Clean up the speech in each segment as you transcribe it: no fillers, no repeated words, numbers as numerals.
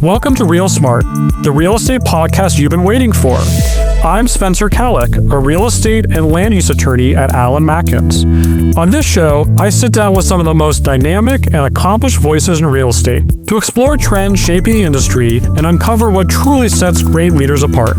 Welcome to Real Smart, the real estate podcast you've been waiting for. I'm Spencer Kallick, a real estate and land use attorney at Matkins. On this show, I sit down with some of the most dynamic and accomplished voices in real estate to explore trends shaping the industry and uncover what truly sets great leaders apart.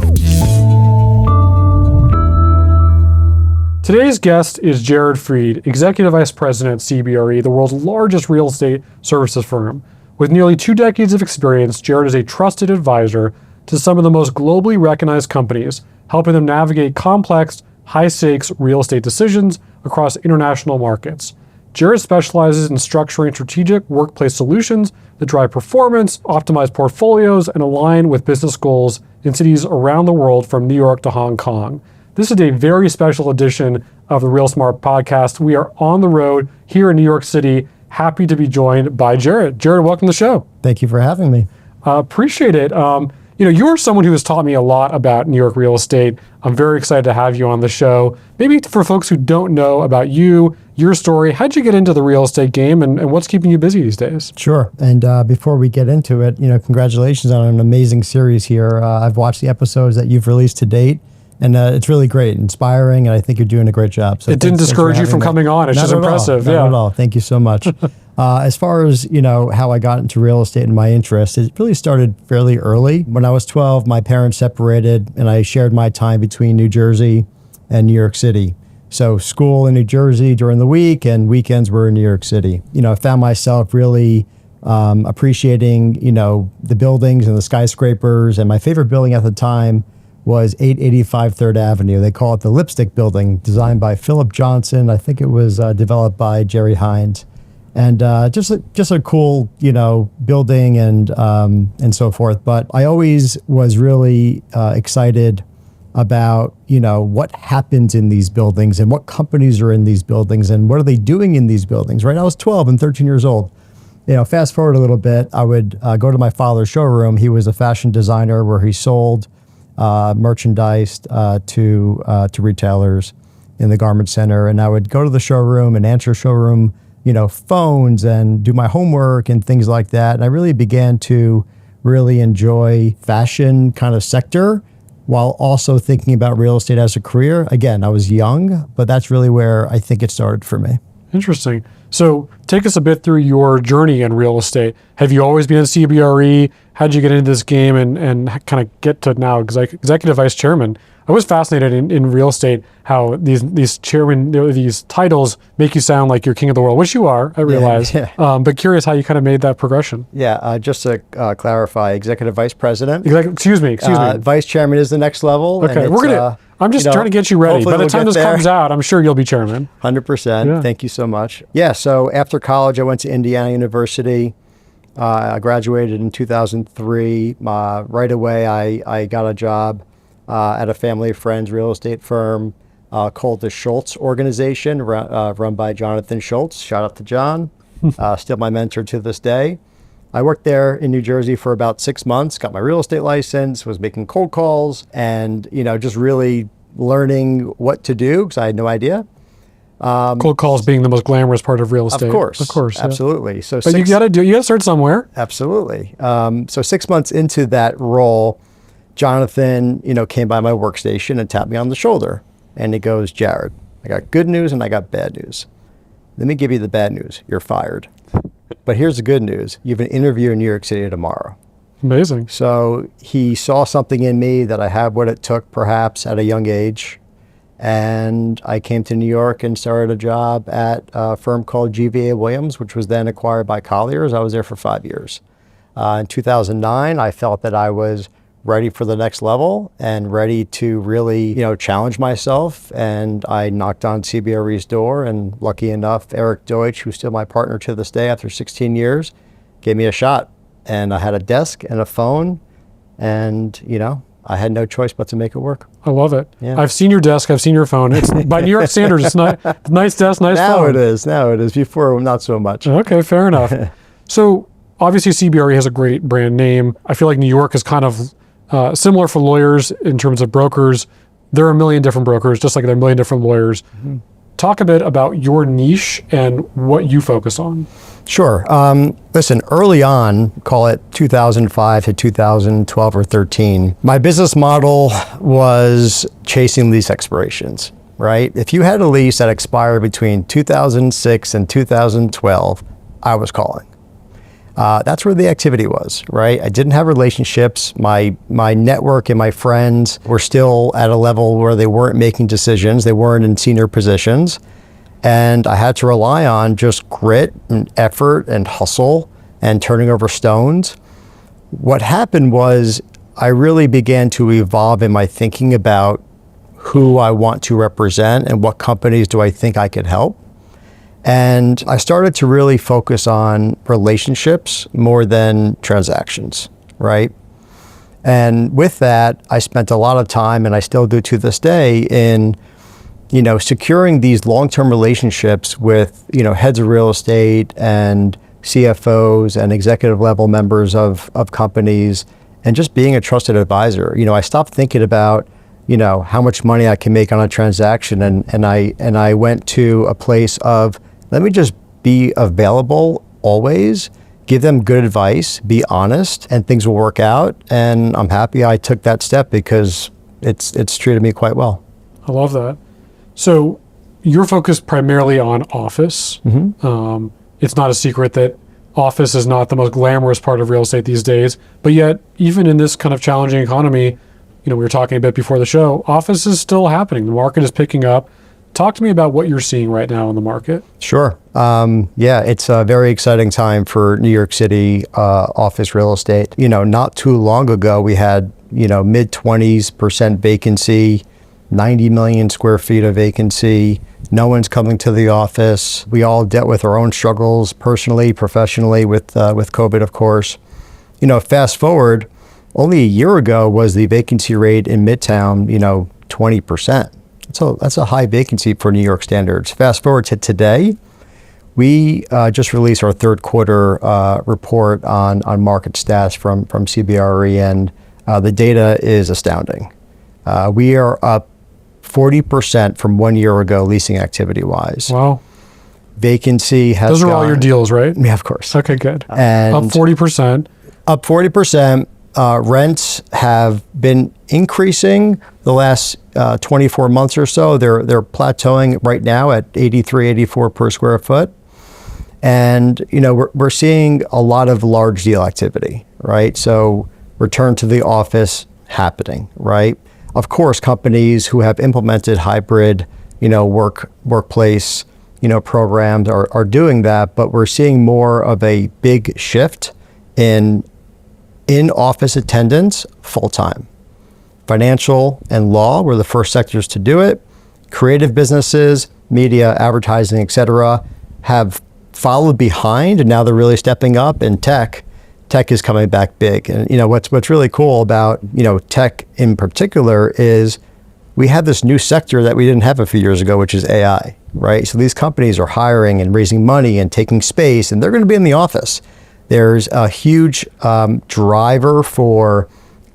Today's guest is Jared Freede, Executive Vice President at CBRE, the world's largest real estate services firm. With nearly 2 decades of experience, Jared is a trusted advisor to some of the most globally recognized companies, helping them navigate complex, high-stakes real estate decisions across international markets. Jared specializes in structuring strategic workplace solutions that drive performance, optimize portfolios, and align with business goals in cities around the world from New York to Hong Kong. This is a very special edition of the Real Smart podcast. We are on the road here in New York City. Happy to be joined by Jared. Jared, welcome to the show. Thank you for having me. Appreciate it. You're someone who has taught me a lot about New York real estate. I'm very excited to have you on the show. Maybe for folks who don't know about you, your story, how'd you get into the real estate game and what's keeping you busy these days? Sure. And before we get into it, congratulations on an amazing series here. I've watched the episodes that you've released to date. And it's really great, inspiring, and I think you're doing a great job. So it didn't discourage you from coming on. It's just impressive. Not at all. Thank you so much. As far as how I got into real estate and my interest, it really started fairly early. When I was 12, my parents separated, and I shared my time between New Jersey and New York City. So school in New Jersey during the week, and weekends were in New York City. I found myself really appreciating the buildings and the skyscrapers. And my favorite building at the time was 885 3rd Avenue. They call it the Lipstick Building, designed by Philip Johnson. I think it was developed by Jerry Hines. And just a cool, building and so forth. But I always was really excited about, what happens in these buildings and what companies are in these buildings and what are they doing in these buildings, right? I was 12 and 13 years old. Fast forward a little bit, I would go to my father's showroom. He was a fashion designer where he sold merchandise to retailers in the garment center. And I would go to the showroom and answer showroom, phones and do my homework and things like that. And I really began to really enjoy fashion kind of sector while also thinking about real estate as a career. Again, I was young, but that's really where I think it started for me. Interesting. So take us a bit through your journey in real estate. Have you always been at CBRE? How did you get into this game and kind of get to now executive vice chairman? I was fascinated in real estate how these chairman, these titles make you sound like you're king of the world, which you are, I realize. Yeah. But curious how you kind of made that progression. Yeah, just to clarify, executive vice president. Excuse me. Vice chairman is the next level. Okay, I'm just trying to get you ready. By the time this comes out, I'm sure you'll be chairman. 100%. Yeah. Thank you so much. Yeah, so after college, I went to Indiana University. I graduated in 2003. Right away, I got a job at a family of friends real estate firm called the Schultz Organization, run by Jonathan Schultz. Shout out to John. Still my mentor to this day. I worked there in New Jersey for about 6 months, got my real estate license, was making cold calls and, just really learning what to do because I had no idea. Cold calls being the most glamorous part of real estate. Of course. Absolutely. Yeah. So, but you got to start somewhere. Absolutely. So 6 months into that role, Jonathan, came by my workstation and tapped me on the shoulder. And he goes, Jared, I got good news and I got bad news. Let me give you the bad news. You're fired. But here's the good news. You have an interview in New York City tomorrow. Amazing. So he saw something in me that I had what it took perhaps at a young age. And I came to New York and started a job at a firm called GVA Williams, which was then acquired by Colliers. I was there for 5 years. In 2009, I felt that I was ready for the next level and ready to really, challenge myself. And I knocked on CBRE's door, and lucky enough, Eric Deutsch, who's still my partner to this day after 16 years, gave me a shot. And I had a desk and a phone, and, I had no choice but to make it work. I love it. Yeah. I've seen your desk. I've seen your phone. It's by New York standards. It's nice desk, nice phone. Now it is. Before, not so much. Okay, fair enough. So obviously CBRE has a great brand name. I feel like New York is kind of similar for lawyers in terms of brokers. There are a million different brokers, just like there are a million different lawyers. Mm-hmm. talk a bit about your niche and what you focus on. Sure. Listen, early on, call it 2005 to 2012 or 13, my business model was chasing lease expirations, right? If you had a lease that expired between 2006 and 2012, I was calling. That's where the activity was, right? I didn't have relationships. My network and my friends were still at a level where they weren't making decisions. They weren't in senior positions. And I had to rely on just grit and effort and hustle and turning over stones. What happened was I really began to evolve in my thinking about who I want to represent and what companies do I think I could help. And I started to really focus on relationships more than transactions, right? And with that, I spent a lot of time, and I still do to this day, in securing these long-term relationships with, heads of real estate and CFOs and executive level members of companies, and just being a trusted advisor. I stopped thinking about, how much money I can make on a transaction, and I went to a place of, let me just be available always, give them good advice, be honest, and things will work out. And I'm happy I took that step because it's treated me quite well. I love that. So you're focused primarily on office. Mm-hmm. It's not a secret that office is not the most glamorous part of real estate these days, but yet even in this kind of challenging economy, we were talking a bit before the show, office is still happening. The market is picking up. Talk to me about what you're seeing right now in the market. Sure. It's a very exciting time for New York City office real estate. Not too long ago, we had, mid-20% vacancy, 90 million square feet of vacancy. No one's coming to the office. We all dealt with our own struggles personally, professionally with COVID, of course. Fast forward, only a year ago was the vacancy rate in Midtown, 20%. That's a high vacancy for New York standards. Fast forward to today, we just released our third quarter report on market stats from CBRE, and the data is astounding. We are up 40% from 1 year ago leasing activity-wise. Wow. Vacancy has Those are all your deals, right? Yeah, of course. Okay, good. And up 40%. Up 40%. Rents have been increasing the last 24 months or so. They're plateauing right now at 83, 84 per square foot. And, we're seeing a lot of large deal activity, right? So return to the office happening, right? Of course, companies who have implemented hybrid, workplace, programs are doing that, but we're seeing more of a big shift in-office attendance full-time. Financial and law were the first sectors to do it. Creative businesses, media, advertising, et cetera, have followed behind, and now they're really stepping up. And tech is coming back big. And what's really cool about tech in particular is we have this new sector that we didn't have a few years ago, which is AI, right? So these companies are hiring and raising money and taking space, and they're going to be in the office. There's a huge driver for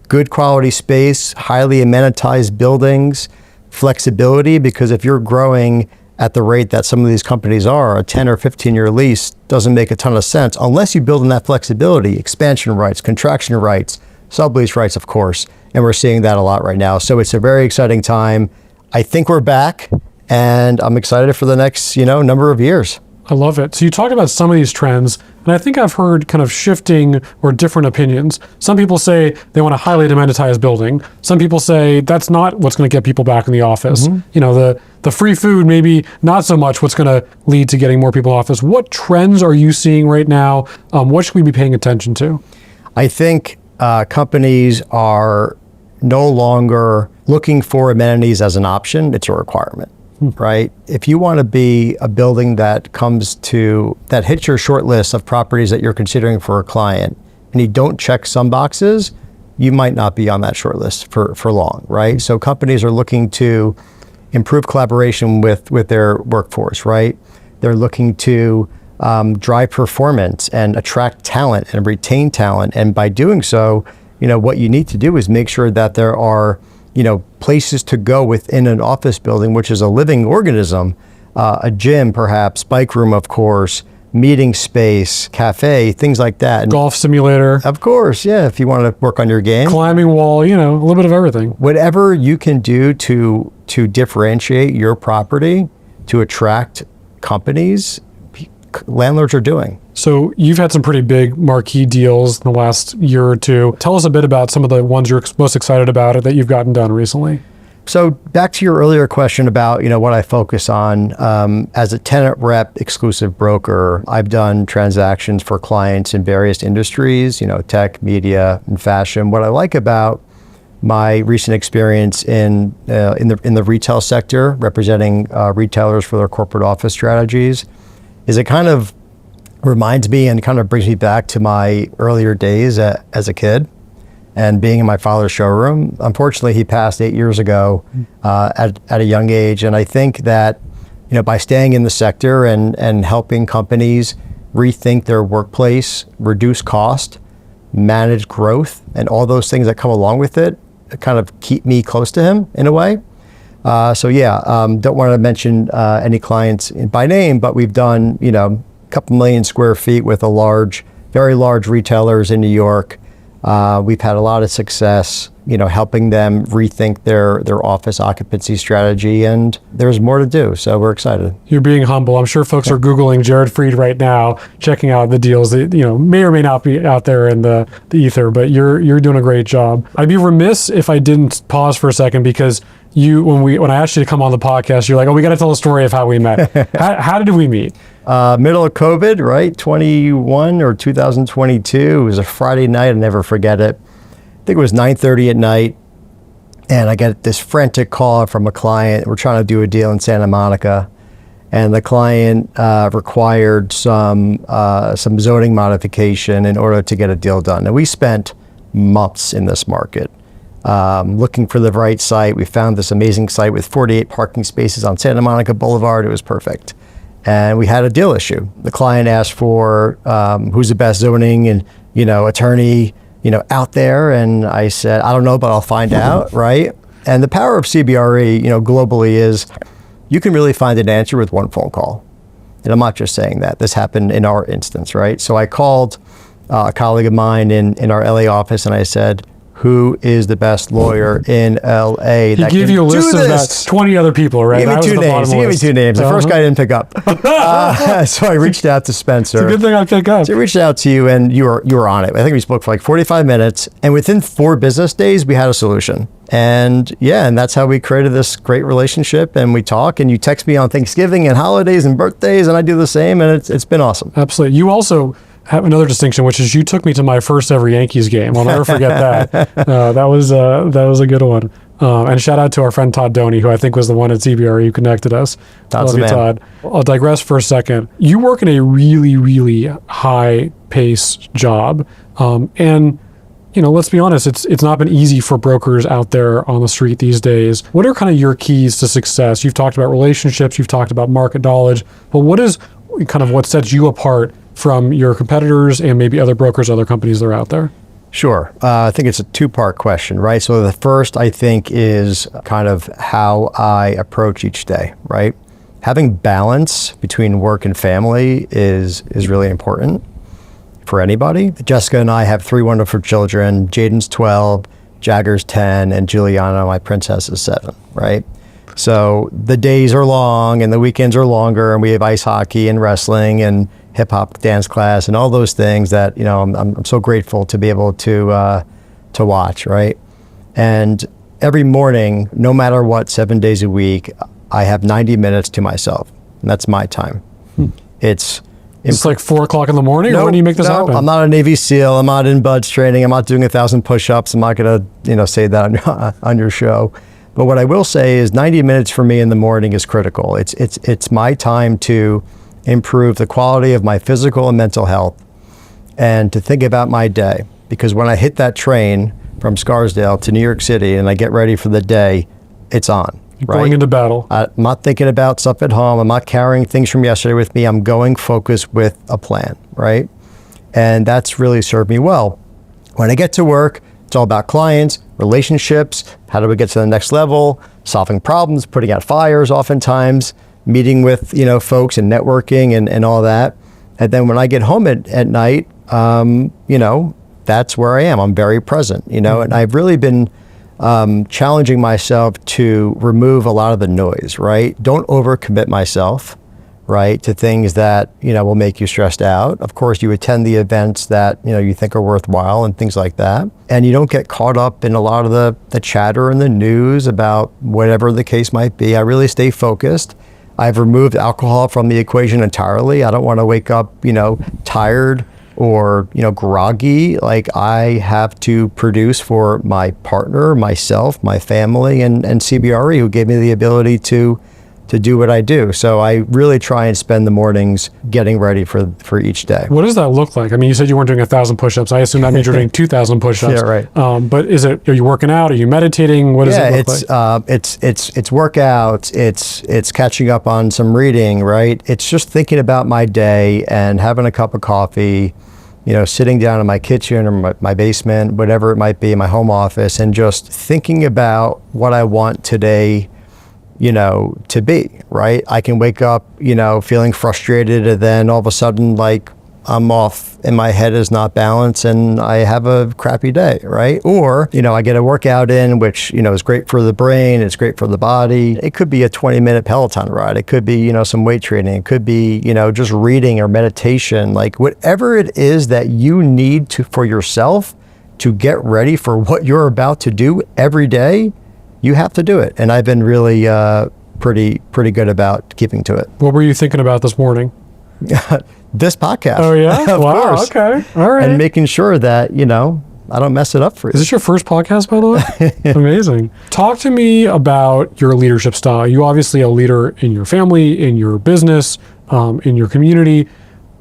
good quality space, highly amenitized buildings, flexibility, because if you're growing at the rate that some of these companies are, a 10 or 15-year lease doesn't make a ton of sense unless you build in that flexibility, expansion rights, contraction rights, sublease rights, of course, and we're seeing that a lot right now. So it's a very exciting time. I think we're back, and I'm excited for the next, number of years. I love it. So you talked about some of these trends, and I think I've heard kind of shifting or different opinions. Some people say they want a highly amenitized building. Some people say that's not what's going to get people back in the office. Mm-hmm. The free food, maybe not so much what's going to lead to getting more people in office. What trends are you seeing right now? What should we be paying attention to? I think companies are no longer looking for amenities as an option. It's a requirement. Right? If you want to be a building that hits your short list of properties that you're considering for a client, and you don't check some boxes, you might not be on that short list for long, right? So companies are looking to improve collaboration with their workforce, right? They're looking to drive performance and attract talent and retain talent. And by doing so, what you need to do is make sure that there are places to go within an office building, which is a living organism, a gym perhaps, bike room of course, meeting space, cafe, things like that. And Golf simulator. of course, yeah, if you want to work on your game. Climbing wall, a little bit of everything. Whatever you can do to differentiate your property to attract companies, landlords are doing. So you've had some pretty big marquee deals in the last year or two. Tell us a bit about some of the ones you're most excited about that you've gotten done recently. So back to your earlier question about, what I focus on, as a tenant rep exclusive broker, I've done transactions for clients in various industries, tech, media, and fashion. What I like about my recent experience in the retail sector, representing retailers for their corporate office strategies, is it kind of reminds me and kind of brings me back to my earlier days as a kid and being in my father's showroom. Unfortunately, he passed 8 years ago at a young age. And I think that, by staying in the sector and helping companies rethink their workplace, reduce cost, manage growth, and all those things that come along with it, kind of keep me close to him in a way. Don't want to mention any clients by name, but we've done, couple million square feet with very large retailers in New York. We've had a lot of success, helping them rethink their office occupancy strategy, and there's more to do. So we're excited. You're being humble. I'm sure folks are Googling Jared Freede right now, checking out the deals that, may or may not be out there in the ether, but you're doing a great job. I'd be remiss if I didn't pause for a second, because when I asked you to come on the podcast, you're like, oh, we got to tell the story of how we met. How did we meet? Middle of COVID, right? 21 or 2022. It was a Friday night. I'll never forget it. I think it was 9:30 at night. And I get this frantic call from a client. We're trying to do a deal in Santa Monica. And the client required some zoning modification in order to get a deal done. And we spent months in this market. Looking for the right site. We found this amazing site with 48 parking spaces on Santa Monica Boulevard. It was perfect. And we had a deal issue. The client asked for who's the best zoning and attorney out there, and I said, I don't know, but I'll find out, right? And the power of CBRE, globally, is you can really find an answer with one phone call. And I'm not just saying that. This happened in our instance, right? So I called a colleague of mine in our LA office, and I said, who is the best lawyer in LA? He gave you a list of about 20 other people, right? He gave me two names. The first guy didn't pick up. So I reached out to Spencer. It's a good thing I picked up. So I reached out to you, and you were on it. I think we spoke for like 45 minutes. And within 4 business days, we had a solution. And that's how we created this great relationship. And we talk, and you text me on Thanksgiving and holidays and birthdays, and I do the same. And it's been awesome. Absolutely. You also have another distinction, which is you took me to my first ever Yankees game. I'll never forget that. That was a good one. And shout out to our friend Todd Doney, who I think was the one at CBRE who connected us. Love you, Todd. I'll digress for a second. You work in a really, really high pace job. And let's be honest, it's not been easy for brokers out there on the street these days. What are kind of your keys to success? You've talked about relationships, you've talked about market knowledge, but what is kind of what sets you apart from your competitors and maybe other brokers, other companies that are out there? Sure. I think it's a 2-part question, right? So the first, I think, is kind of how I approach each day, right? Having balance between work and family is really important for anybody. Jessica and I have 3 wonderful children. Jaden's 12, Jagger's 10, and Juliana, my princess, is 7, right? So the days are long and the weekends are longer, and we have ice hockey and wrestling and hip hop dance class and all those things that I'm so grateful to be able to watch, right? And every morning, no matter what, 7 days a week, I have 90 minutes to myself, and that's my time. It's like 4 o'clock in the morning, or when do you make this happen? I'm not a Navy SEAL. I'm not in BUD/S training. I'm not doing 1,000 push-ups. I'm not going to say that on your show. But what I will say is 90 minutes for me in the morning is critical. It's my time to improve the quality of my physical and mental health, and to think about my day. Because when I hit that train from Scarsdale to New York City and I get ready for the day, it's on. Right? Going into battle. I'm not thinking about stuff at home. I'm not carrying things from yesterday with me. I'm going focused with a plan, right? And that's really served me well. When I get to work, it's all about clients, relationships, how do we get to the next level, solving problems, putting out fires oftentimes. meeting with, folks and networking and all that. And then when I get home at night, that's where I am. I'm very present, and I've really been challenging myself to remove a lot of the noise, right? Don't overcommit myself, right, to things that, will make you stressed out. Of course, you attend the events that, you think are worthwhile and things like that. And you don't get caught up in a lot of the chatter and the news about whatever the case might be. I really stay focused. I've removed alcohol from the equation entirely. I don't want to wake up, tired or, groggy. Like, I have to produce for my partner, myself, my family, and CBRE, who gave me the ability to do what I do. So I really try and spend the mornings getting ready for each day. What does that look like? I mean, you said you weren't doing 1,000 push-ups. I assume that means you're doing 2,000 push-ups. Yeah, right. But are you working out? Are you meditating? What does it look like? It's workouts. It's catching up on some reading, right? It's just thinking about my day and having a cup of coffee, sitting down in my kitchen or my basement, whatever it might be, my home office, and just thinking about what I want today, to be, right? I can wake up, feeling frustrated, and then all of a sudden, like, I'm off and my head is not balanced and I have a crappy day, right? Or, I get a workout in, which, is great for the brain, it's great for the body. It could be a 20-minute Peloton ride. It could be, some weight training. It could be, just reading or meditation, like whatever it is that you need for yourself to get ready for what you're about to do every day. You have to do it. And I've been really pretty good about keeping to it. What were you thinking about this morning? This podcast. Oh, yeah? Of wow, course. Okay. All right. And making sure that, I don't mess it up for you. Is this your first podcast, by the way? Amazing. Talk to me about your leadership style. You're obviously a leader in your family, in your business, in your community.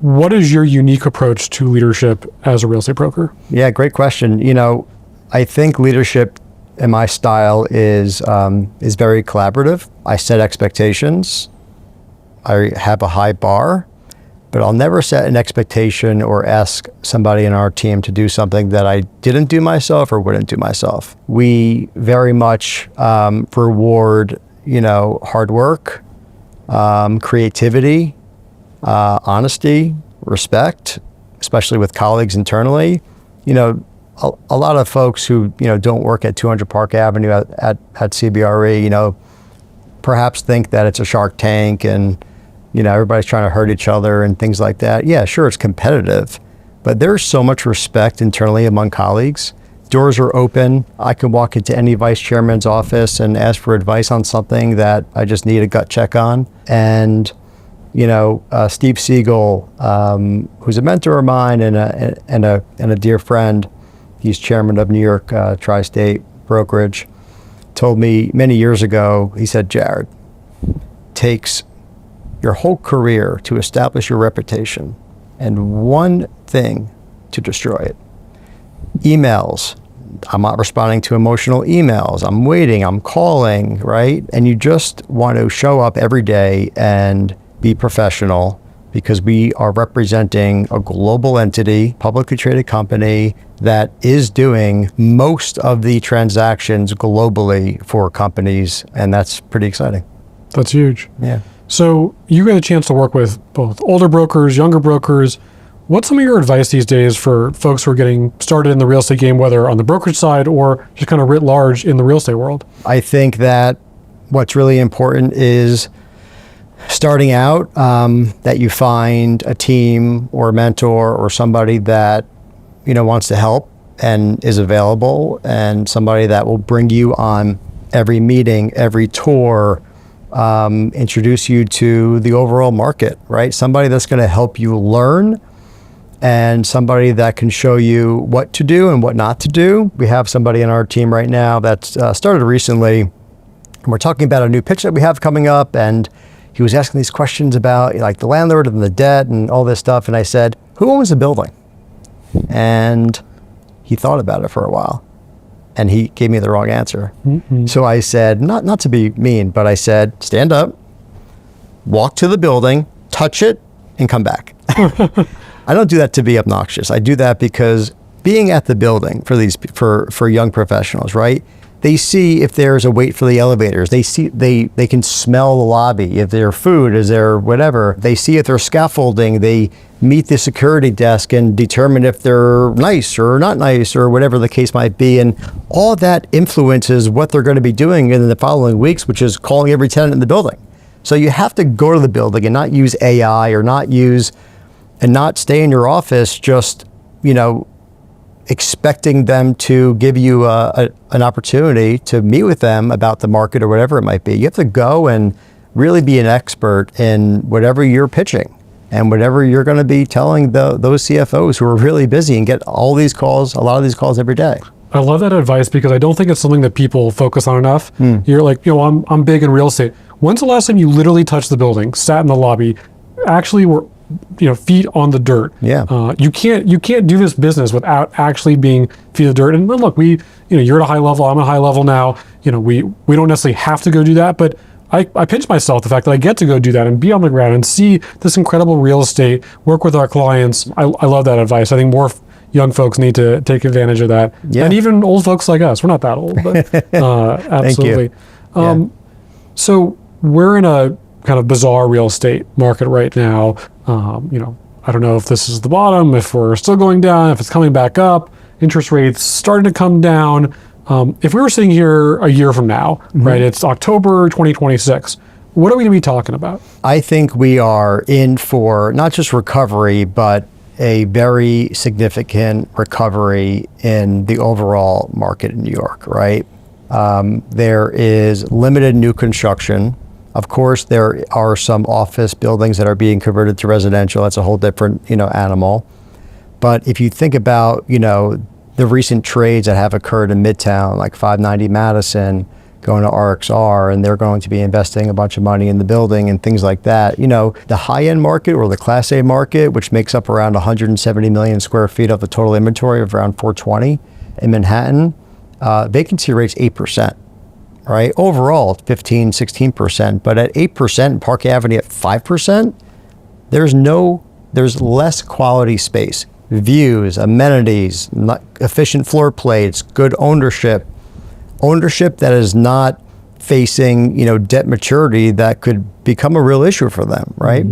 What is your unique approach to leadership as a real estate broker? Yeah, great question. I think leadership and my style is very collaborative. I set expectations. I have a high bar, but I'll never set an expectation or ask somebody in our team to do something that I didn't do myself or wouldn't do myself. We very much reward, hard work, creativity, honesty, respect, especially with colleagues internally. A lot of folks who, don't work at 200 Park Avenue at CBRE, perhaps think that it's a Shark Tank and, everybody's trying to hurt each other and things like that. Yeah, sure, it's competitive, but there's so much respect internally among colleagues. Doors are open. I can walk into any vice chairman's office and ask for advice on something that I just need a gut check on. And, Steve Siegel, who's a mentor of mine and a dear friend, he's chairman of New York Tri-State Brokerage, told me many years ago, he said, Jared, takes your whole career to establish your reputation and one thing to destroy it. Emails. I'm not responding to emotional emails. I'm waiting, I'm calling, right? And you just want to show up every day and be professional, because we are representing a global entity, publicly traded company that is doing most of the transactions globally for companies, and that's pretty exciting. That's huge. Yeah. So you get a chance to work with both older brokers, younger brokers. What's some of your advice these days for folks who are getting started in the real estate game, whether on the brokerage side or just kind of writ large in the real estate world? I think that what's really important is starting out, that you find a team or a mentor or somebody that, wants to help and is available, and somebody that will bring you on every meeting, every tour, introduce you to the overall market, right? Somebody that's going to help you learn, and somebody that can show you what to do and what not to do. We have somebody in our team right now that's started recently, and we're talking about a new pitch that we have coming up, and he was asking these questions about like the landlord and the debt and all this stuff. And I said, who owns the building? And he thought about it for a while, and he gave me the wrong answer. Mm-hmm. So I said, not to be mean, but I said, stand up, walk to the building, touch it, and come back. I don't do that to be obnoxious. I do that because being at the building for young professionals, right? They see if there's a wait for the elevators. They can smell the lobby. If there's food, is there whatever. They see if there's scaffolding. They meet the security desk and determine if they're nice or not nice or whatever the case might be. And all that influences what they're going to be doing in the following weeks, which is calling every tenant in the building. So you have to go to the building and not use AI or not stay in your office just, expecting them to give you an opportunity to meet with them about the market or whatever it might be. You have to go and really be an expert in whatever you're pitching and whatever you're going to be telling those CFOs who are really busy and get a lot of these calls every day. I love that advice because I don't think it's something that people focus on enough. You're like, I'm big in real estate. When's the last time you literally touched the building, sat in the lobby, actually were feet on the dirt? Yeah. You can't do this business without actually being feet on the dirt. And look, you're at a high level, I'm at a high level now. We don't necessarily have to go do that, but I pinch myself the fact that I get to go do that and be on the ground and see this incredible real estate, work with our clients. I love that advice. I think more young folks need to take advantage of that. Yeah. And even old folks like us. We're not that old, but absolutely. Thank you. So we're in a kind of bizarre real estate market right now. I don't know if this is the bottom, if we're still going down, if it's coming back up, interest rates starting to come down. If we were sitting here a year from now, right, it's October 2026, what are we going to be talking about? I think we are in for not just recovery, but a very significant recovery in the overall market in New York, right? There is limited new construction. Of course, there are some office buildings that are being converted to residential. That's a whole different, animal. But if you think about, the recent trades that have occurred in Midtown, like 590 Madison, going to RXR, and they're going to be investing a bunch of money in the building and things like that. The high-end market or the Class A market, which makes up around 170 million square feet of the total inventory of around 420 in Manhattan, vacancy rate's 8%. Right? Overall, it's 15, 16%, but at 8%, Park Avenue at 5%, there's less quality space, views, amenities, efficient floor plates, good ownership that is not facing, debt maturity that could become a real issue for them, right?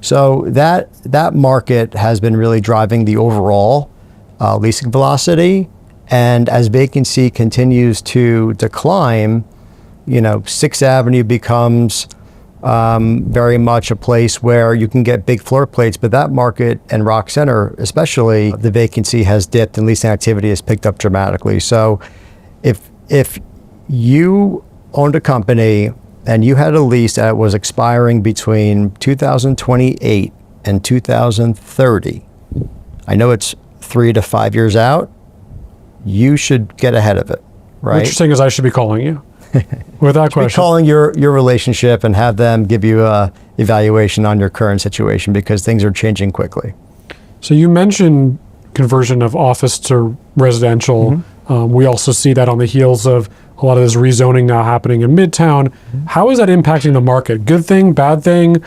So that market has been really driving the overall leasing velocity, and as vacancy continues to decline, 6th Avenue becomes very much a place where you can get big floor plates, but that market and Rock Center, especially, the vacancy has dipped and leasing activity has picked up dramatically. So if you owned a company and you had a lease that was expiring between 2028 and 2030, I know it's 3 to 5 years out, you should get ahead of it, right? What you're saying is I should be calling you. Without question. Be calling your relationship and have them give you a evaluation on your current situation because things are changing quickly. So you mentioned conversion of office to residential. We also see that on the heels of a lot of this rezoning now happening in Midtown. How is that impacting the market? Good thing, bad thing?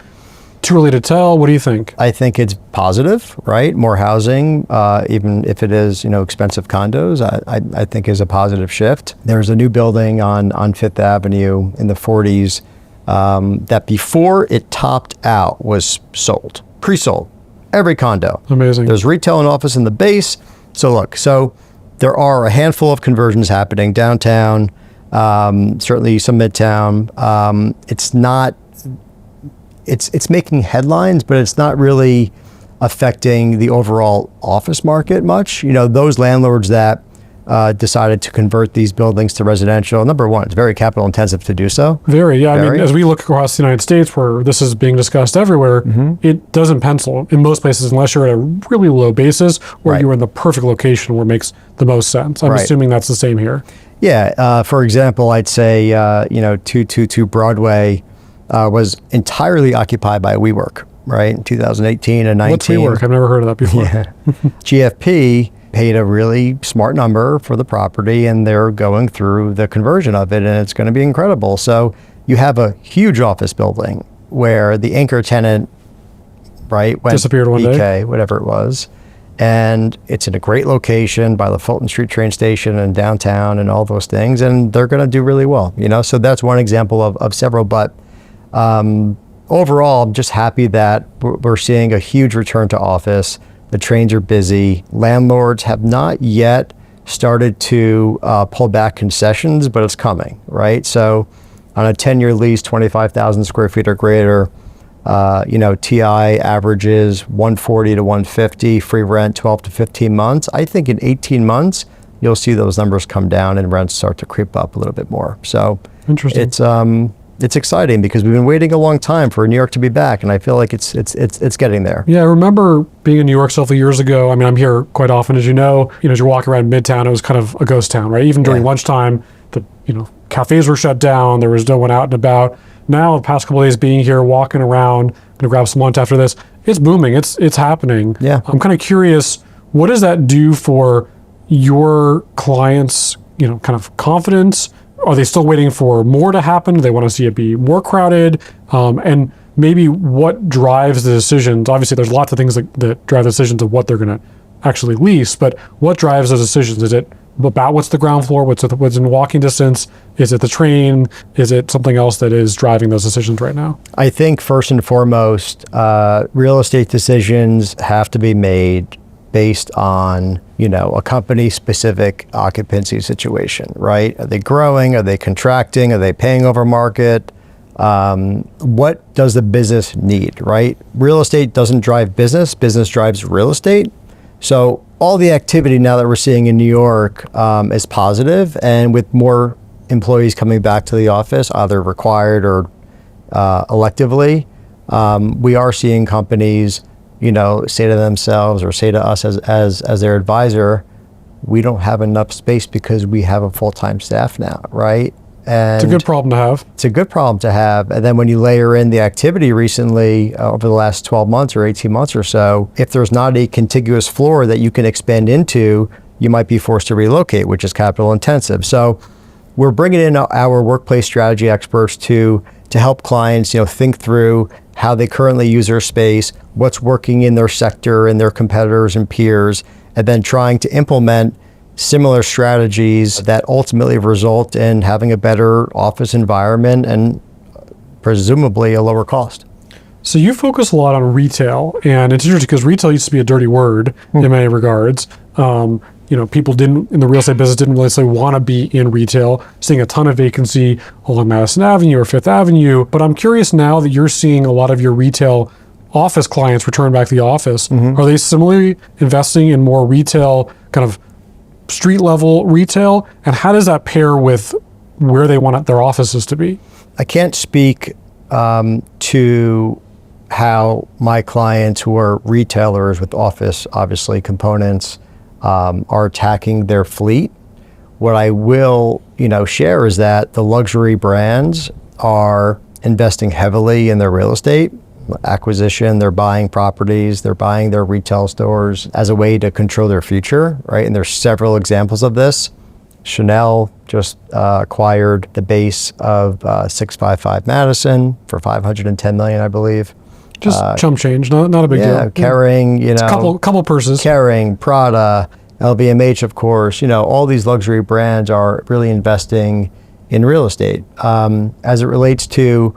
Too early to tell. What do you think? I think it's positive, right? More housing, even if it is, expensive condos, I think is a positive shift. There's a new building on 5th Avenue in the 40s that before it topped out was sold, pre-sold, every condo. Amazing. There's retail and office in the base. So there are a handful of conversions happening downtown, certainly some Midtown. It's making headlines, but it's not really affecting the overall office market much. Those landlords that decided to convert these buildings to residential, number one, it's very capital intensive to do so. Very, yeah. I mean, as we look across the United States where this is being discussed everywhere, it doesn't pencil in most places unless you're at a really low basis or you're in the perfect location where it makes the most sense. I'm assuming that's the same here. Yeah. For example, I'd say, 222 Broadway was entirely occupied by WeWork, right? In 2018 and 19. What's WeWork? I've never heard of that before. Yeah. GFP paid a really smart number for the property and they're going through the conversion of it and it's going to be incredible. So you have a huge office building where the anchor tenant, right, went disappeared one day, whatever it was. and it's in a great location by the Fulton Street train station and downtown and all those things, and they're going to do really well, so that's one example of several. But overall, I'm just happy that we're seeing a huge return to office. The trains are busy. Landlords have not yet started to pull back concessions, but it's coming, right? So on a 10-year lease, 25,000 square feet or greater, TI averages 140 to 150, free rent 12 to 15 months. I think in 18 months, you'll see those numbers come down and rents start to creep up a little bit more. So interesting. It's exciting because we've been waiting a long time for New York to be back, and I feel like it's getting there. Yeah, I remember being in New York several years ago. I mean, I'm here quite often, as you know. As you're walking around Midtown, it was kind of a ghost town, right? Even during lunchtime, the cafes were shut down. There was no one out and about. Now, the past couple of days being here, walking around, gonna grab some lunch after this. It's booming. It's happening. Yeah. I'm kind of curious, what does that do for your clients? Kind of confidence. Are they still waiting for more to happen? Do they want to see it be more crowded? And maybe what drives the decisions? Obviously, there's lots of things that drive the decisions of what they're going to actually lease, but what drives those decisions? Is it about what's the ground floor? What's in walking distance? Is it the train? Is it something else that is driving those decisions right now? I think first and foremost, real estate decisions have to be made based on, a company-specific occupancy situation, right? Are they growing? Are they contracting? Are they paying over market? What does the business need, right? Real estate doesn't drive business. Business drives real estate. So all the activity now that we're seeing in New York is positive, and with more employees coming back to the office, either required or electively, we are seeing companies say to themselves or say to us as their advisor, we don't have enough space because we have a full-time staff now, right? And it's a good problem to have. It's a good problem to have. And then when you layer in the activity recently over the last 12 months or 18 months or so, if there's not a contiguous floor that you can expand into, you might be forced to relocate, which is capital intensive. So we're bringing in our workplace strategy experts to help clients, think through how they currently use their space, what's working in their sector and their competitors and peers, and then trying to implement similar strategies that ultimately result in having a better office environment and presumably a lower cost. So you focus a lot on retail, and it's interesting because retail used to be a dirty word in many regards. People in the real estate business didn't really want to be in retail, seeing a ton of vacancy along Madison Avenue or Fifth Avenue. But I'm curious now that you're seeing a lot of your retail office clients return back to the office. Are they similarly investing in more retail, kind of street level retail? And how does that pair with where they want their offices to be? I can't speak to how my clients who are retailers with office, obviously, components, are attacking their fleet. What I will, share is that the luxury brands are investing heavily in their real estate acquisition. They're buying properties, they're buying their retail stores as a way to control their future, right? And there's several examples of this. Chanel just acquired the base of 655 Madison for $510 million, I believe. Just chump change, not a big deal. Carrying, It's a couple purses. Carrying, Prada, LVMH, of course. All these luxury brands are really investing in real estate. As it relates to,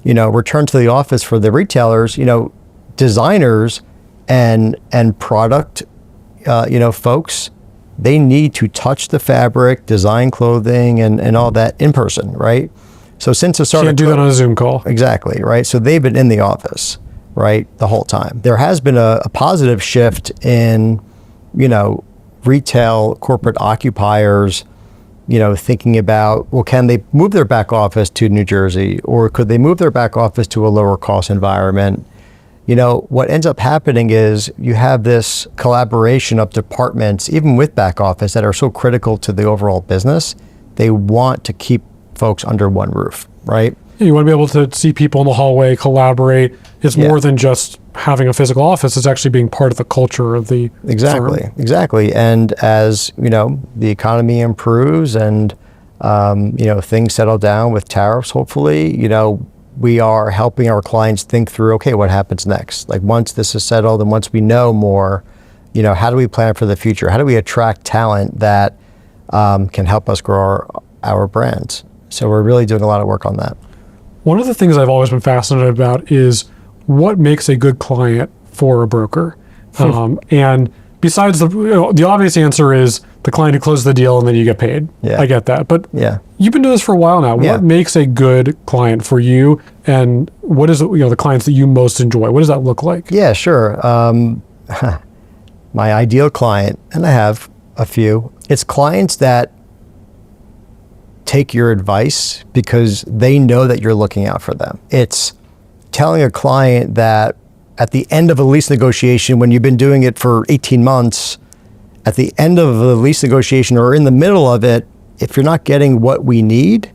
return to the office for the retailers, designers and product, folks, they need to touch the fabric, design clothing, and all that in person, right? So since the start, can't do that on a Zoom call. Exactly, right? So they've been in the office, right, the whole time. There has been a positive shift in, retail corporate occupiers, thinking about, well, can they move their back office to New Jersey, or could they move their back office to a lower cost environment? What ends up happening is you have this collaboration of departments, even with back office, that are so critical to the overall business. They want to keep folks under one roof, right? You want to be able to see people in the hallway, collaborate. It's more than just having a physical office. It's actually being part of the culture of the firm. Exactly. And as, the economy improves and, things settle down with tariffs, hopefully, we are helping our clients think through, okay, what happens next? Like once this is settled and once we know more, how do we plan for the future? How do we attract talent that can help us grow our brands? So we're really doing a lot of work on that. One of the things I've always been fascinated about is what makes a good client for a broker. And besides the obvious answer is the client who closes the deal and then you get paid. Yeah. I get that. But Yeah. you've been doing this for a while now. Yeah. What makes a good client for you, and what is the clients that you most enjoy? What does that look like? Yeah, sure. My ideal client, and I have a few, it's clients that take your advice because they know that you're looking out for them. It's telling a client that at the end of a lease negotiation, when you've been doing it for 18 months, at the end of the lease negotiation or in the middle of it, if you're not getting what we need,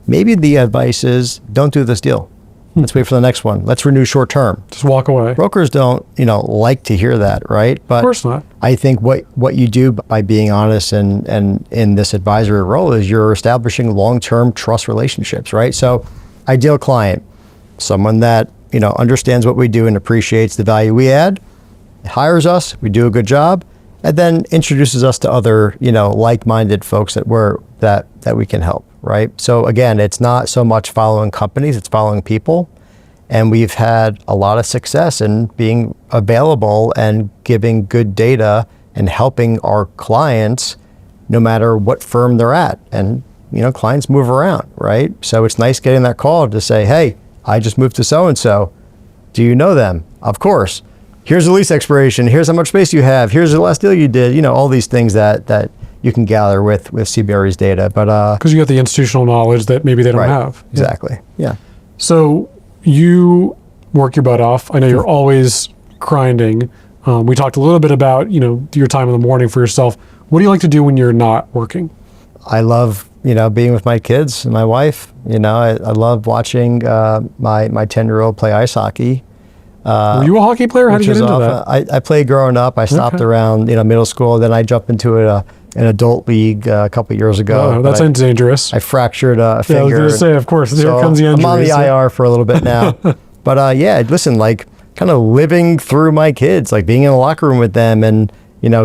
maybe the advice is don't do this deal. Let's wait for the next one. Let's renew short term. Just walk away. Brokers don't, like to hear that, right? But Of course not. I think what you do by being honest and in this advisory role is you're establishing long-term trust relationships, right? So ideal client, someone that, understands what we do and appreciates the value we add, hires us, we do a good job, and then introduces us to other, like-minded folks that we can help, right? So again, it's not so much following companies, it's following people. And we've had a lot of success in being available and giving good data and helping our clients no matter what firm they're at. And, clients move around, right? So it's nice getting that call to say, hey, I just moved to so-and-so. Do you know them? Of course. Here's the lease expiration. Here's how much space you have. Here's the last deal you did. All these things that you can gather with CBRE's data. But Because you got the institutional knowledge that maybe they don't right, have. Exactly. Yeah. So you work your butt off. I know you're always grinding. We talked a little bit about, your time in the morning for yourself. What do you like to do when you're not working? I love, being with my kids and my wife. I love watching my 10-year-old play ice hockey. Were you a hockey player? How did you get into that? I played growing up. I stopped around, middle school. Then I jumped into an adult league a couple of years ago. Oh, that sounds dangerous. I fractured a finger. Yeah, I was going to say, of course, here comes the injury. I'm on the IR for a little bit now. But listen, kind of living through my kids, being in the locker room with them and,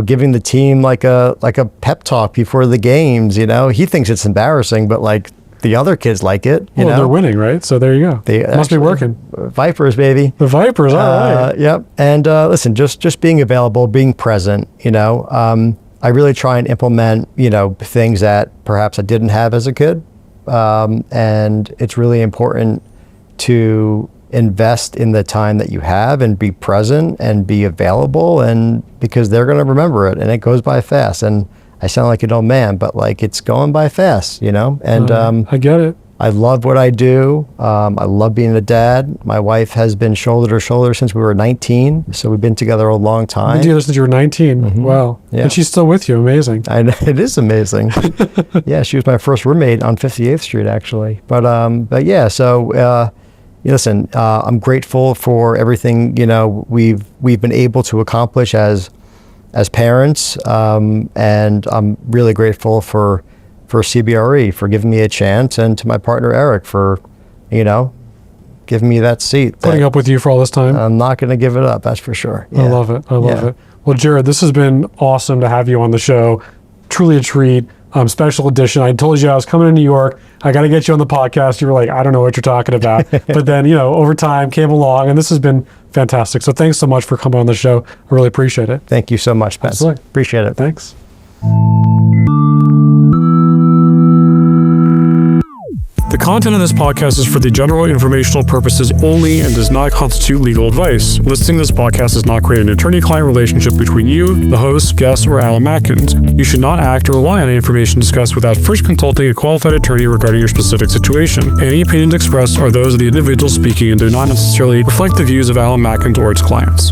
giving the team like a pep talk before the games, He thinks it's embarrassing, but the other kids like it, Well, they're winning, right? So there you go. It must be working. Vipers, baby. The Vipers, all right. Yep. And listen, just being available, being present, I really try and implement, things that perhaps I didn't have as a kid. And it's really important to invest in the time that you have and be present and be available, and because they're going to remember it and it goes by fast. And I sound like an old man, but it's going by fast, and I get it. I love what I do. I love being a dad. My wife has been shoulder to shoulder since we were 19. So we've been together a long time. Been together since you were 19. Mm-hmm. Wow. Yeah. And she's still with you. Amazing. I know, it is amazing. Yeah, she was my first roommate on 58th Street, actually. But yeah, so listen, I'm grateful for everything, we've been able to accomplish as parents. And I'm really grateful for CBRE for giving me a chance, and to my partner Eric for, giving me that seat. Putting up with you for all this time. I'm not going to give it up, that's for sure. Yeah. I love it. I love it. Well, Jared, this has been awesome to have you on the show. Truly a treat. Special edition. I told you I was coming to New York. I got to get you on the podcast. You were like, I don't know what you're talking about. But then, over time came along, and this has been fantastic. So thanks so much for coming on the show. I really appreciate it. Thank you so much, Pat. Absolutely. Appreciate it. Thanks. The content of this podcast is for the general informational purposes only and does not constitute legal advice. Listening to this podcast does not create an attorney-client relationship between you, the host, guest, or Alan Matkins. You should not act or rely on any information discussed without first consulting a qualified attorney regarding your specific situation. Any opinions expressed are those of the individual speaking and do not necessarily reflect the views of Alan Matkins or its clients.